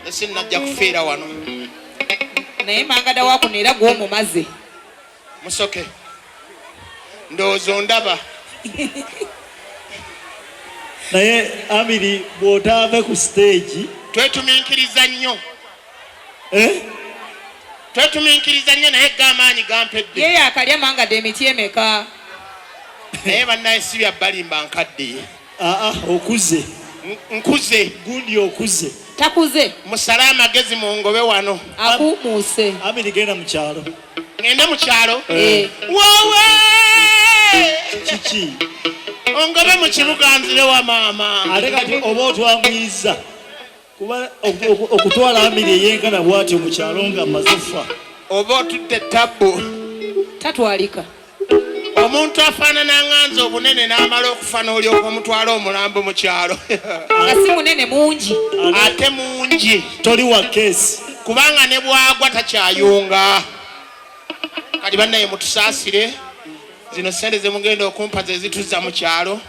ese najja kufeera wano naye mangada wakuno era gw'omumaze musoke ndowooza ndaba naye Amiri bw'otaave ku stage twetuminkiriza nnyo twetuminkiriza nnyo naye g'amaanyi gampedde ye akalya mangada emiti emeka naye bannaye si bya balimba nkadde okuze nkuze gundi okuze takuze musale amagezi mu ngobe wano akuumuuse Amiri genda mu kyalo ngende mu kyalo wowe kiki ongobe mu kibuga nzire wa maama ate kati oba otwamwiza kuba okutwala Amiri eyenkana bw'atyo mu kyalo nga mazufa oba otudde tabbu tatwalika omuntu afaanana nganza obunene n'amala okufa n'olyoka omutwala omulambo mu kyalo nga si munene mungi ate mungi toli wa keesi kubanga ne bwagwa takyayunga kati bannaye mutusaasire zino sente ze mugenda okumpa ze zituzza mu kyalo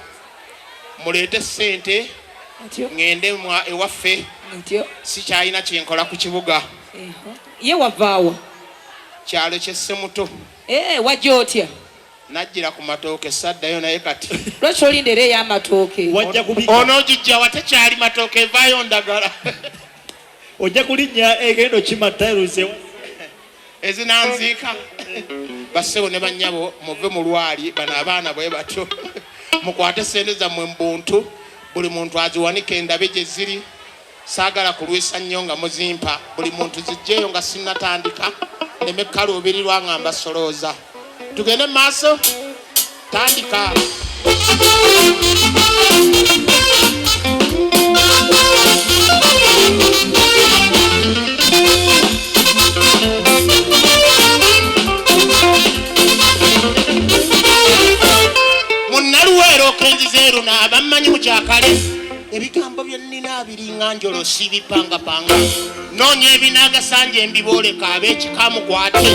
muleete sente ngende ewaffe sikyalina kyenkola ku kibuga ye wavaawa kyalo kyesse muto wajja otya najjira ku matooke saddayo naye kati lwaki olindera ey'amatooke wajja kubika onoogijja watekyali matooke evaayo ndagala ojja kulinnya egendo kimatairuze ezinanziika bassebo ne bannyabo muve mu lwali bano abaana bwe batyo mukwate sente zammwe mu buntu buli muntu aziwanike endabe gye ziri saagala kulwisa nnyo nga muzimpa buli muntu zijjeeyo nga sinnatandika neme kaluubirirwa nga mbasolooza tugende mu maaso tandika munnaluweero okenzizeeru n'abammanyi mu kyakale ebigambo byennina abiringa njolo sibipangapanga noonya ebinaagasanja embibooleka ab'ekikamukwate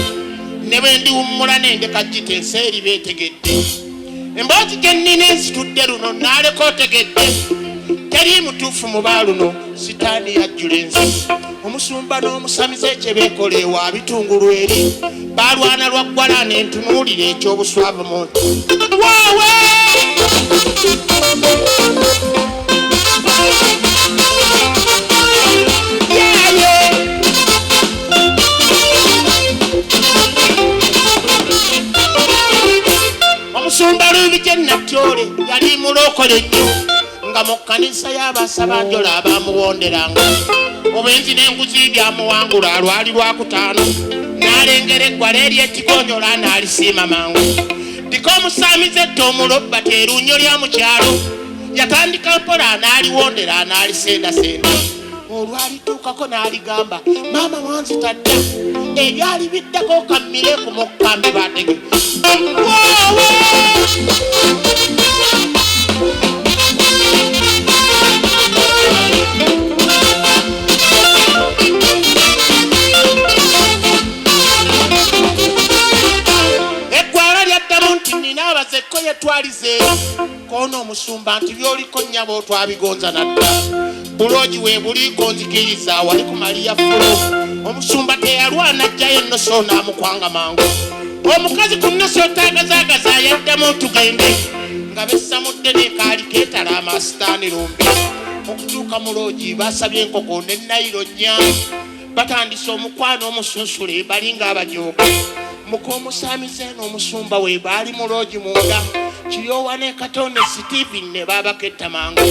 ne bwe ndiwummula nendeka gitensi eri beetegedde emboozi gyennina enzitudde luno naaleka otegedde teri mutuufu mu baaluno sitaani yajjula ensi omusumba n'omusamiza ekye beekola ewa bitungulu eri baalwana lwaggwala n'entunuulira eky'obuswavu mu waawe omusumba lubi gye natyole yali mulokole nnyo nga mu kkanisa y'abasaba njola abaamuwonderanga obwenzi n'enguzi byamuwangula alwali lwakutaano n'alengera eggwala ery'etigonjola n'alisiima mangu dika omusaamiza etta omulobba teerunnyo lya mu kyalo yatandika mpola n'aliwondera n'alisendasenda olwalituukako n'aligamba maama mwanzitadda ebyali biddako kammire ku mukkambi batege waawe eggwala lyaddamu nti nina abazekko yetwalize koona omusumba nti byoliko nnyabo twabigonza nadda buloogi we buliiko nzikiriza wali ku maliya fulo omusumba teyalwana ajjayo ennoso n'amukwanga mangu omukazi ku nnoso otaagazaagaza yaddamu tugende nga bessamudde n'ekaali keetala amasitaani lumbi okutuuka mu loogi baasabye enkoko ne nayiro nnya batandise omukwano omusunsule bali ng'abajooga muk'omusaamize n'omusumba we baali mu loogi munda kiryowa ne katonda Stephen ne baabaketta mangu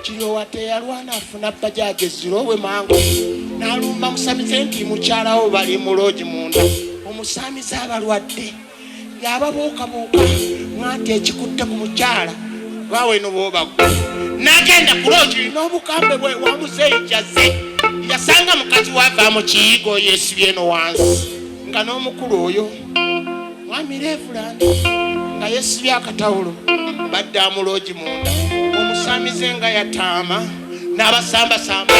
kiryowa teyalwana afuna bajaaji ezirowe mangu n'alumba musamize nti mukyalawo bali mu loogi munda omusaamize abalwadde ng'ababuukabuuka nganti ekikutte ku mukyala baweno boobagwa n'agenda ku loogi n'obukambe bwe wamuzeeyijaze yasanga mukazi wava mu kiyigo yeesibye no wansi nga n'omukulu oyo mwami Reverand nga yeesibye akatawulo badda mu loogi munda omusaamize nga yataama n'abasambasamba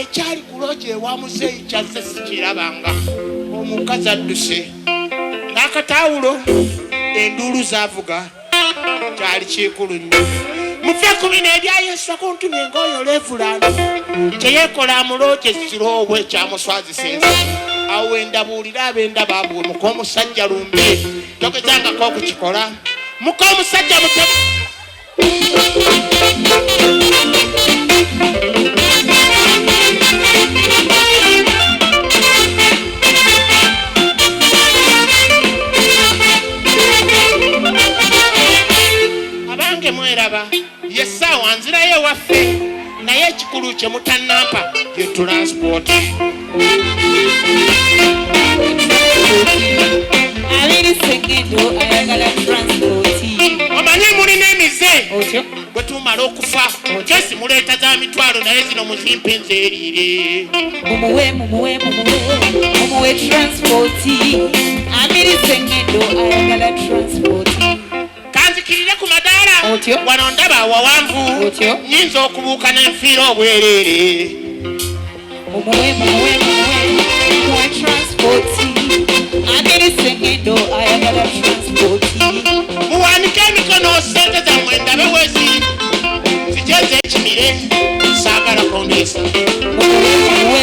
ekyali ku loogi ewamuzeeyijaze sikirabanga omukazi adduse n'akatawulo enduulu zaavuga kyali kikulu nnyo mufe ku bino ebya Yesu akuntumye ng'oyo levulano kyeyekola amulooke kiroowe ekyamuswazisenza awo wendabuulira ab'enda baabwe muka omusajja lumbe togezangako okukikola muka omusajja abange mweraba yesaawa nzirayo waffe naye ekikulu kye mutanampa ye transport Amir Sengendo ayagala transport. omanyi mulina emize bwe tumala okufa kyesi muleeta za mitwalo naye zino muzimpe nzeeriire mumuwe transport. Amir Sengendo ayagala transport. kanzikirire ku madaala wano ndaba awawanvu nyinza okubuuka n'enfiira obwereere mumuwe transport. Amir Sengendo ayagala transport. muwanike emikono sente zammwe ndabe weziri zijeze ekimire saagala kondeesa mumuwe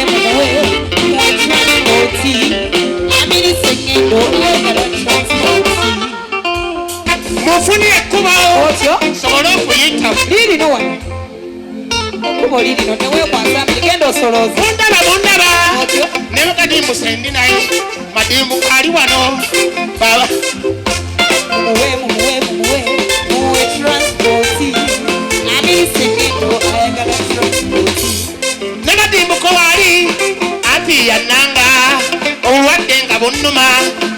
transport. Amir Sengendo ayagala transport. mufunire ekkubawo sobole okuyitamu lirino wano okuba lirino newekwanza mugenda osolooza mundaba ne bakadimbu sendi naye madimbu ali wano baba mumuwe transport. Amir Sengendo ayagala transport. ne kadimbuko waali ati yannanga obulwadde nga bunnuma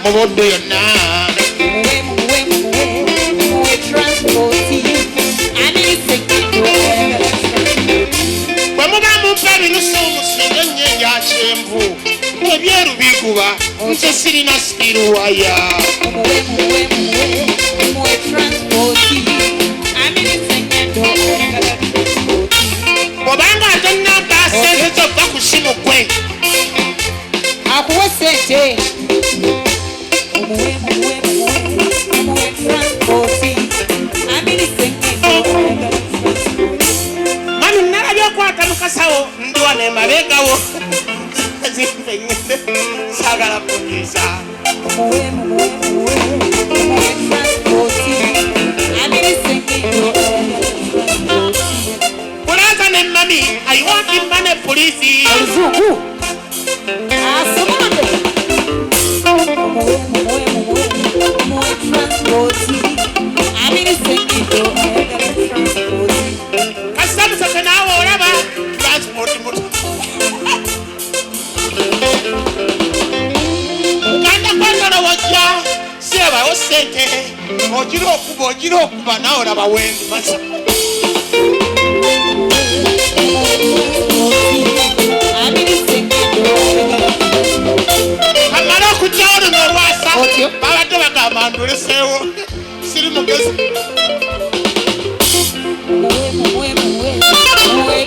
mu buddo yonna mumuwe transport. Amir Sengendo ayagala transport. bwe muba mumpa ebinusu musinga ennyo ya kyenvu ebyeru biguba nze sirina sikiruwaya mumuwe transport. Amir Sengendo ayagala transport. bw'obanga atonnampa sente zova ku simu gwe akuwa sente. mumuwe transport. Amir Sengendo ayagala transport. mami nalabye okwata mukasawo ndwa nemabegawo zimpe ngende saagala kuliisa mumuwe transport. Amir Sengendo ayagala transport. kulaza ne mami ayiwanti mane polisi Oluzungu asomonde. mumuwe transport. Amir Sengendo ayagala transport. kasamusase naawe olaba transport muto kanda kwandolowojja sirabawo sente ogira okuba nawe olaba wendi masa Amir Sengendo ayagala kamala okujjawo luno olwasa babadde bagamba ndoleseewo siri mugezi mumuwe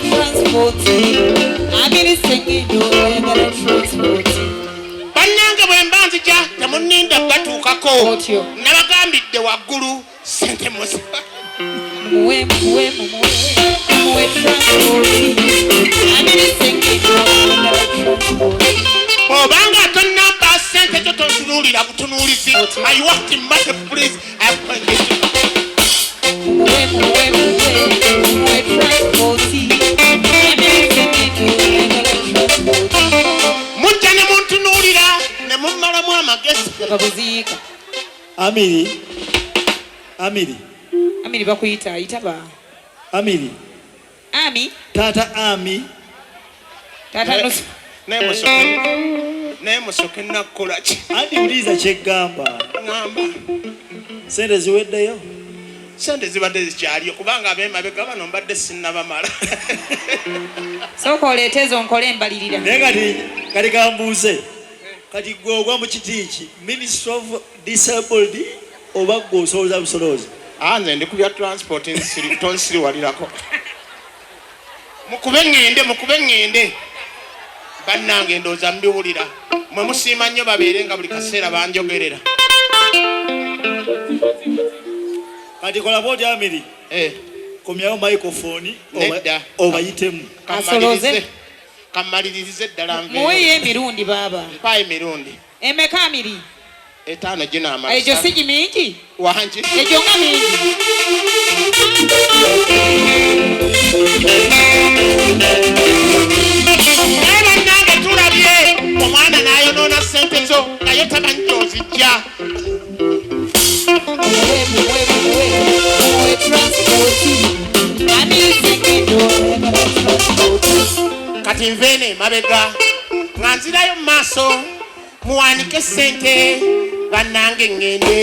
transport. Amir Sengendo ayagala transport. bannange bwe mba nzija temuninda batuukako nabagambidde waggulu sente musa mumuwe transport. Amir Sengendo ayagala transport. obanga tonnampa sente kyo tontunuulira butunuulizi ayiwakti mate please mumuwe transport. Amir Sengendo ayagala transport. mujja ne muntunuulira ne mummalamu amagezi babuziika. Amiri bakuyita ayitaba Amiri Ami tata Ami tata no naye musoke nakukola ki andi uliza kyeggamba ngamba sente ziweddeyo sente zibadde zikyaliyo kubanga ab'emabega bano mbadde sinnabamala sooka oleete ezo nkole embalirira. naye kati kambuuze kati gwe ogwa mu kitiiki Ministry of Disabled oba gwe osolooza busoloozi nze ndi ku bya transport tonsiriwalirako mukube ŋŋende bannange ndowooza mbiwulira mwe musiima nnyo babeere nga buli kaseera banjogerera kati kola bwoti Amiri komyawo microphone obayitemu kamalirize ddala muweyo emirundi baba mpayo emirundi emeka amiri 5 gino amasa egyo si mingi wangi egyo nga mingi nange tulabye omwana n'ayonoona ssente zo naye tamanyi gy'ozijja kati nveene mabega nga nzirayo mu maaso muwanike ssente bannange ŋŋende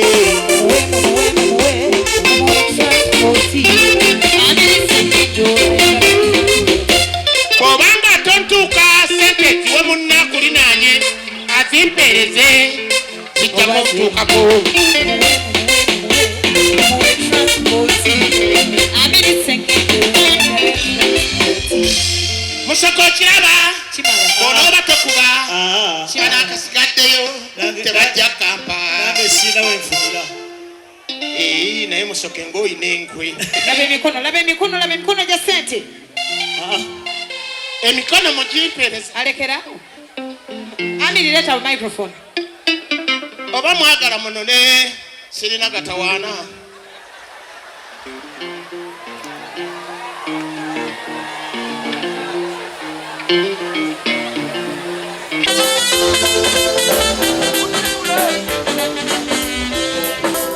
bw'obanga tontuuka ssente ziwe munnakulinaanye azimpeereze zijja kuntuukako musoko kiraba onooba tokuba kibana akasigaddeyo tebajja kampa naye musoke ng'oyina enkwe laba emikono gya ssente emikono mugimpeereza alekerawo amirireta microphone oba mwagala munone sirina gatawaana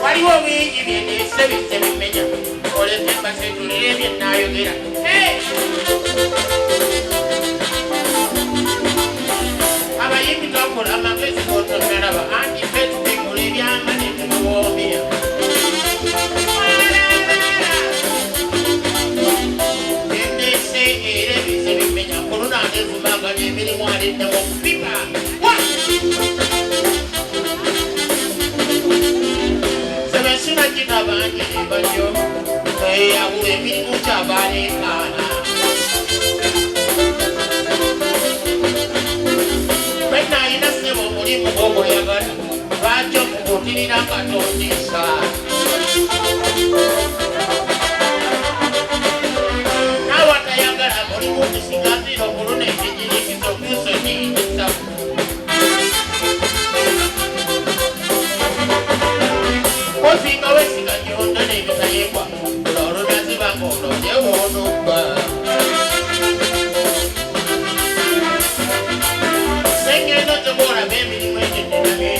waliwo bingi byendiise bisse bimenya olete basetulire byennaayogera abayimbi twakola amagezi gotonalaba anti fe tubikola ebyamane temuwoomya endiise era ebisse bimenya kulunanevumaganya emirimu aliddamu okupipa sebensina gina bangi nebajo eyawula emirimu kyabalekaana benayina sebo omulimu ogw'oyagala lwaki okukutirira katondiisa nawatayagala mulimu okusigazira okuluna ekijirikizo kusonyiyisa osinga wesiga gyonna n'ebitayekwa olwolunazibanga olonyewoonobba Sengendo gy'olaba emirimu egy'eddirabe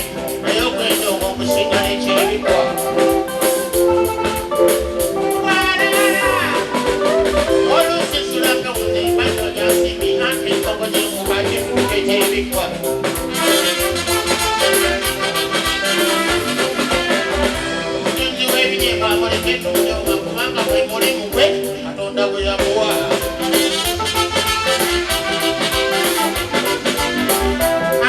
naye okwenda okusigala ekyebikwa oluusi sulanga muneebanyo gyasimi anti enkoko gy'enkuba gifuuka ekyebikwa Ketunyoma kubanga bwe mulimu gwe Katonda bwe yamuwa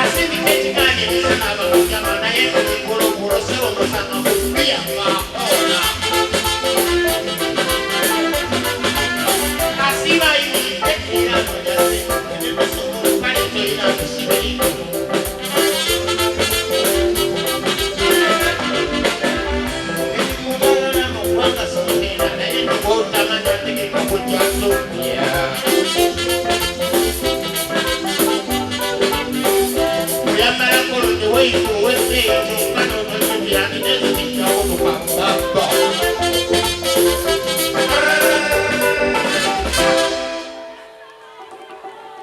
asindika ekiganiriza n'abamujama naye mulingulugulu sebo musanga mubiya mwakola asiba yiyite era mujase ebimusumu kale toyina musibiriko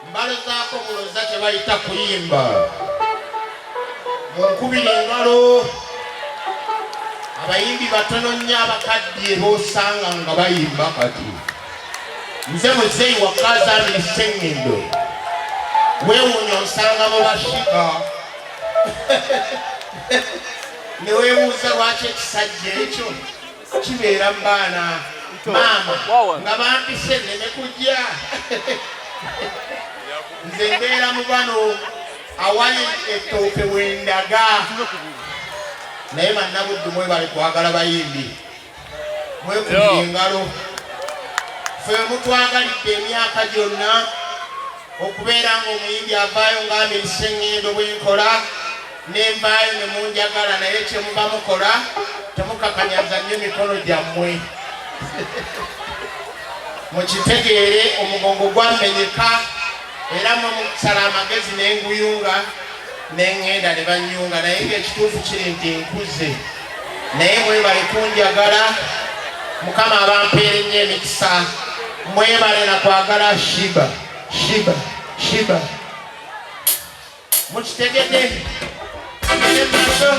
mbalozaako muloza kye bayita kuyimba munkubira engalo abayimbi batono nnyo abakadde boosanga nga bayimba kati nze muzeeyi wakazi Amir Sengendo weewuunya osanga mu bashika ne weebuuza lwaki ekisajja ekyo kibeera mu baana maama nga bampise nneme kujja nze mbeera mu bano awali ettooke wendaga naye bannabuddu mwebale kwagala bayimbi mwekubira engalo ffe mutwagalidde emyaka gyonna okubeera ng'omuyimbi avaayo nga Amir Sengendo bwenkola nenvaayo ne munjagala naye kye muba mukola temukakanyaza nnyo emikono gyammwe mukitegeere omugongo gwamenyeka era mwe mukusala amagezi n'enguyunga n'engenda ne banyunga naye ng'ekituufu kiri nti nkuze naye mwebale kunjagala mukama abampeera ennyo emikisa mwebale nakwagala shiba shiba shiba mukitegedde maaso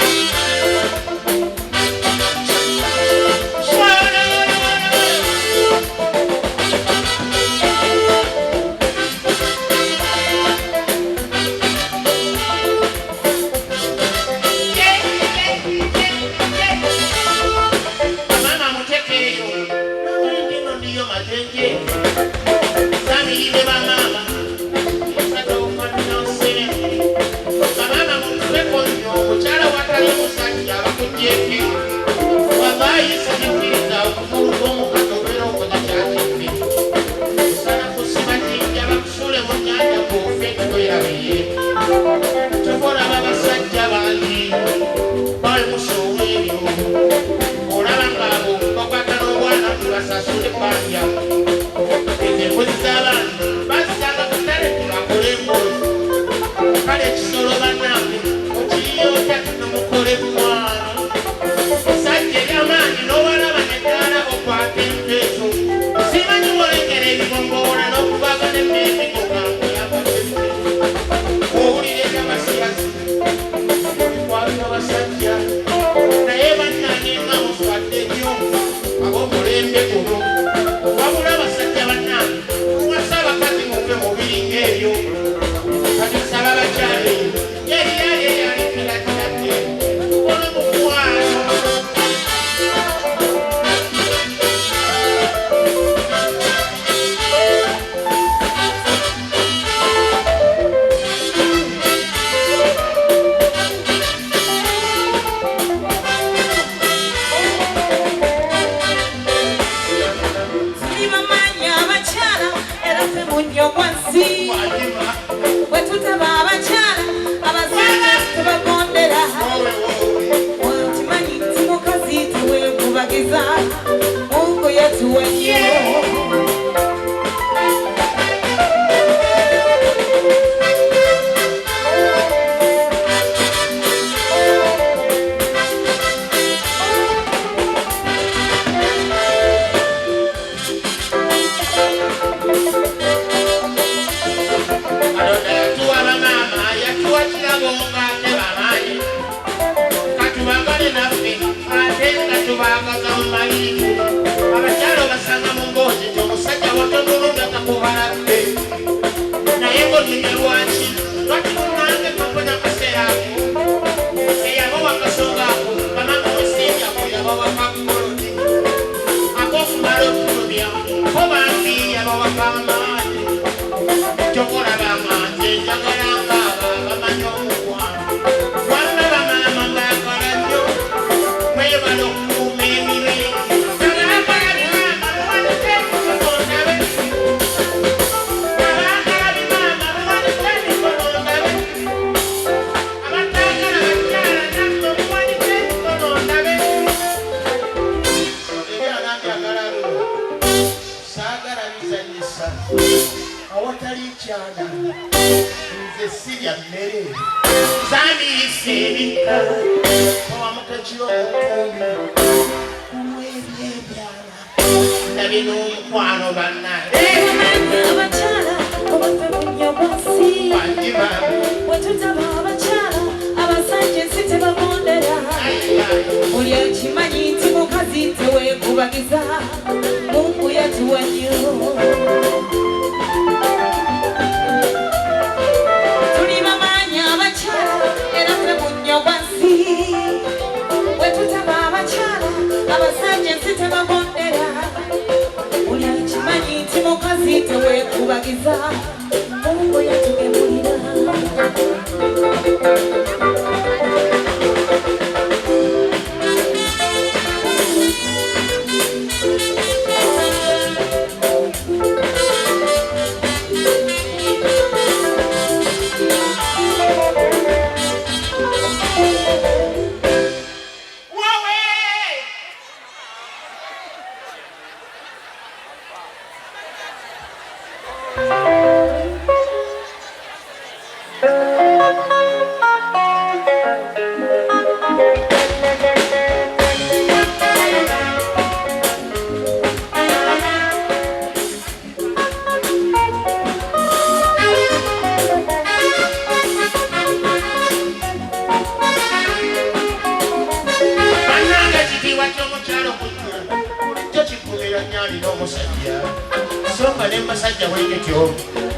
Soka ne masajja bwekityo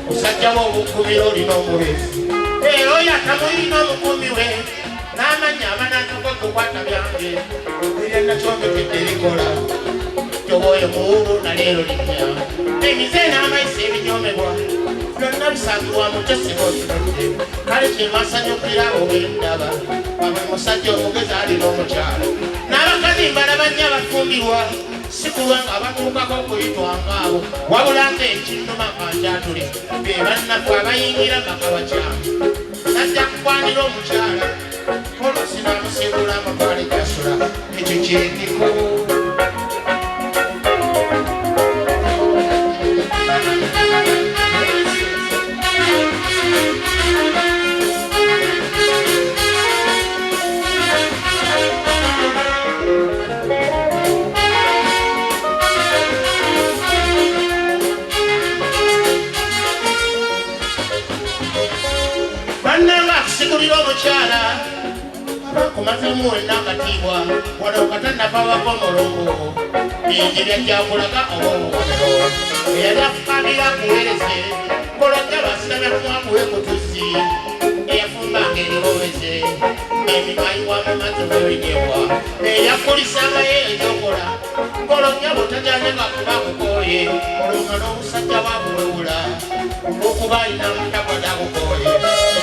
musajja w'obukubiro olina omubezi oyo atamulina omukumi we n'amanya abanatuka okukwata byange ebyannakyogekedde likola tobooyo muwulu naleero linnya emize n'amayisa ebinyomebwa byonna bisangibwa mutesiba otunudde kale kyemasanyukira obwendaba abwe musajja omugezi alina omukyalo n'abakazi mbalaba nnyo abafumbirwa si kulwanga abatuukako okuyitwanga abo wabula ng'ekinnuma kanjatule be bannaffe abayingira maka bakyama najja kukwanira omukyala oluusi n'amusiibula amabaale gasula ekyo kyendiko sikulira omukyala abakomazemu wenna akatiibwa wano katanafabako mulongo bingi byajjakulaga oba obubonero eyali afukambira akuweereze kolojja basitamya kumwakuwe kutuzi eyafumbanga eriboweze emimayiwamu mazomebinyewa eyakulisangayo ekyokola kolojja botajanyanga kuba kukoye olunga n'obusajja bwabuwewula olwokuba alina mutakwada kukoye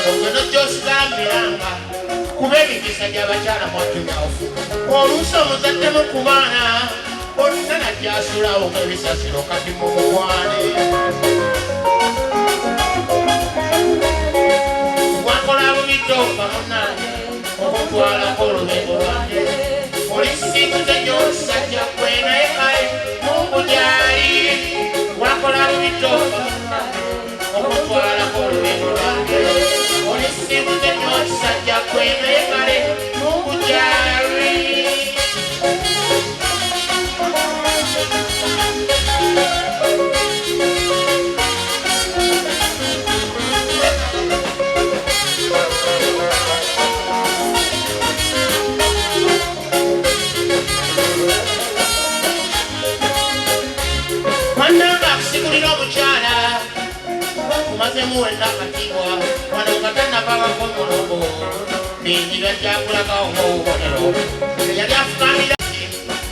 olungano gyosigamiranga kuba emikisa gy'abakyala mwatunyafu oluusi omuzadde mu kubaana olina najjasulawo ng'ebisasiro kati mu mukwane wakola bubidde okuva munnange okutwalako olubego lwange olisiikuze gy'omusajja gwe naye kale mungujaali wakola bubidde okuva munnange okutwalako olubego lwange olisiikuze gy'omusajja gwe naye kale mungujaali kumazemu wenna akatiibwa wano katanavabako mulongo bingi byajjakulagawo ng'obubonero eyali afukambira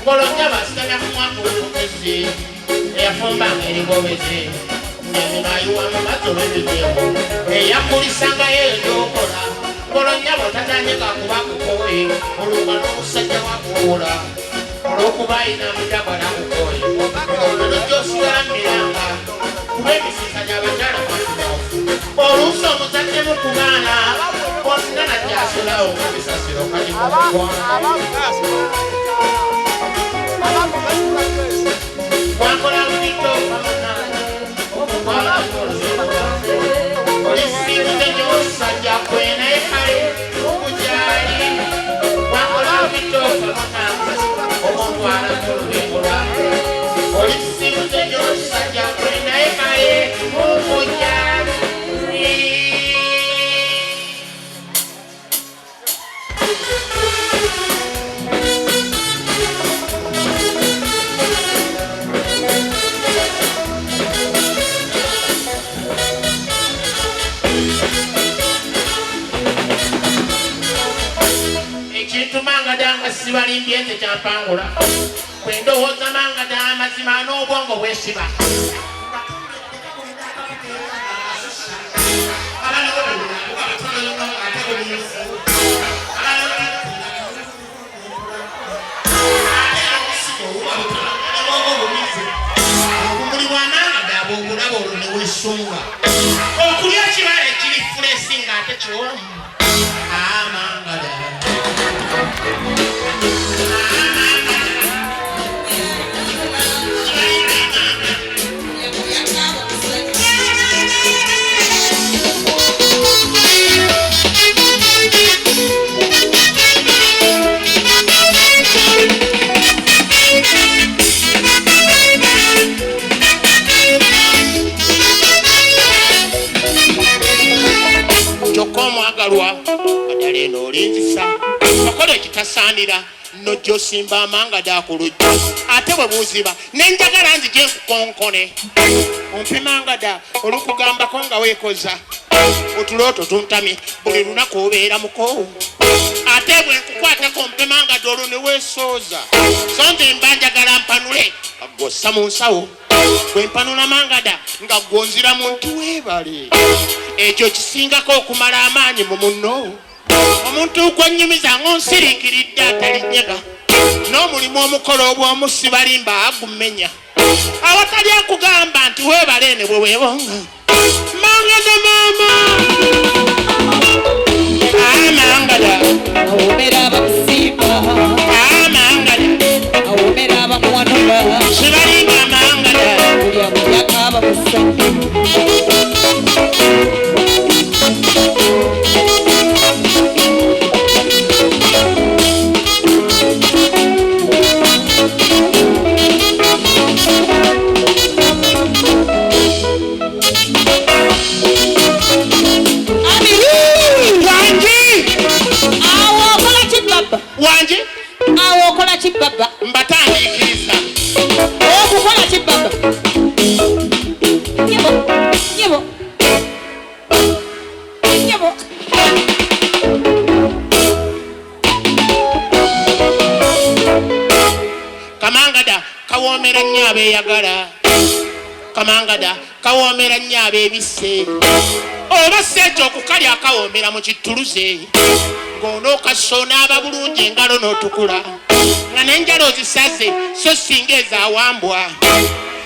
ngolojja basitamya ku mwaka w'ebugezi eyafumbanga erigobeze ng'emimayiwamu mazzi olw'ebijeemu eyakulisangayo ebyokola ngolojja botatandika kuba kukoye olunga n'omusajja wakuwula olw'okuba alina mutakwala kukoye olojja osigala miranga kuba emisisa gy'abakyala mwatunyafu oluusi omuzadde mu kubaana bonna najjasulawo ng'ebisasiro kali mu mukwana wakola bubidde okuva munnange okutwalako olubego lwange olisiikuze gy'omusajja gwe naye kale mukujaali wakola bubidde okuva munnange okutwalako olubego lwange olisiikuze gy'omusajja gwe naye kale mukujaali ekintu mangada nga sibalimbye nze kyampangula bwe ndowooza mangada amazima n'obwongo bwesiba obumuli bwamangada bwogulaba olwo ne weesunga okulya kibala ekiri fulesi ng'ate kiwomu amangada kyokka omwagalwa addala eno olinzisa okola ekitasaanira nojja osimba amangada ku lujja ate bwe buuziba nenjagala nzije nkukonkone ompe mangada olukugambako nga weekoza otulooto tuntamye buli lunaku obeera mukoowu ate bwe nkukwatako ompe mangada olwo ne weesooza so nze mba njagala mpanule nga gwossa mu nsawo bwe mpanula mangada nga gwonzira muntu weebale ekyo kisingako okumala amaanyi mu munno omuntu gwennyumiza ng'onsiriikiridde atalinyega n'omulimu omukolo obw'omusi balimba agumenya awatali akugamba nti weebale ne bwe weebonga mangada maama amangada awomera abakusimba amangada awomera abakuwanula sibalinga amangada buli amuyaka abakusa wangi awo okola ki baba mbatandiikiriza okukola ki baba nyebo nyebo nyebo kamangada kawoomera nnyo abeeyagala kamangada kawoomera nnyo abeebisse oba si ekyo okukalya akawoomera mu kituluze ng'onookassa onaaba bulungi engalo n'otukula nga n'enjala ozisaze so singa ezaawambwa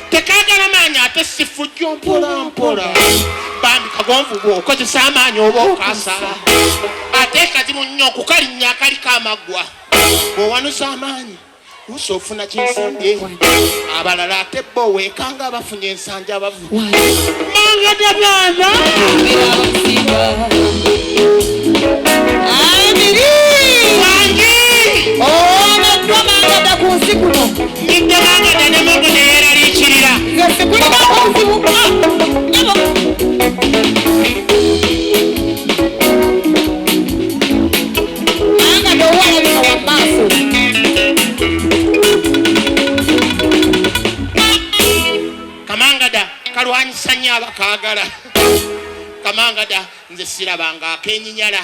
tekaagala maanyi ate sifujjo mpolampola bambi kagonvu bw'okozesa amaanyi oba okaasa ate kazibu nnyo okukalinnya akaliko amaggwa bw'owanuza amaanyi uso ofuna kinsimbe abalala ate bo weekanga bafunye ensanja bavu mangada bana wangi omeddwa mangada ku nsi kuno nidde mangada ne mungu neyeeraliikirira sekuliko obuzibu nyebo mangada owalabika wa maaso kamangada kalwanyisa nnyo abakaagala kamangada nze sirabanga akenyinyala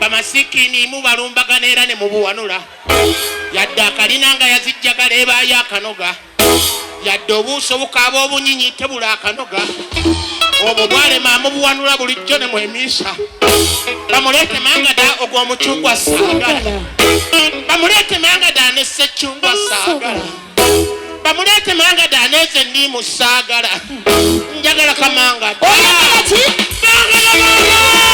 bamasikini mubalumbagana era ne mubuwanula yadde akalina nga yazijjagala ebaayo akanoga yadde obuuso bukaaba obunyinyi tebula akanoga obwo bwalema mubuwanula bulijjo ne mwemiisa bamuleete mangada ogw'omucungwa saagala bamuleete mangada ne sseccungwa saagala bamuleete mangada neeze nniimu saagala njagala kamangada oyagala ki mangada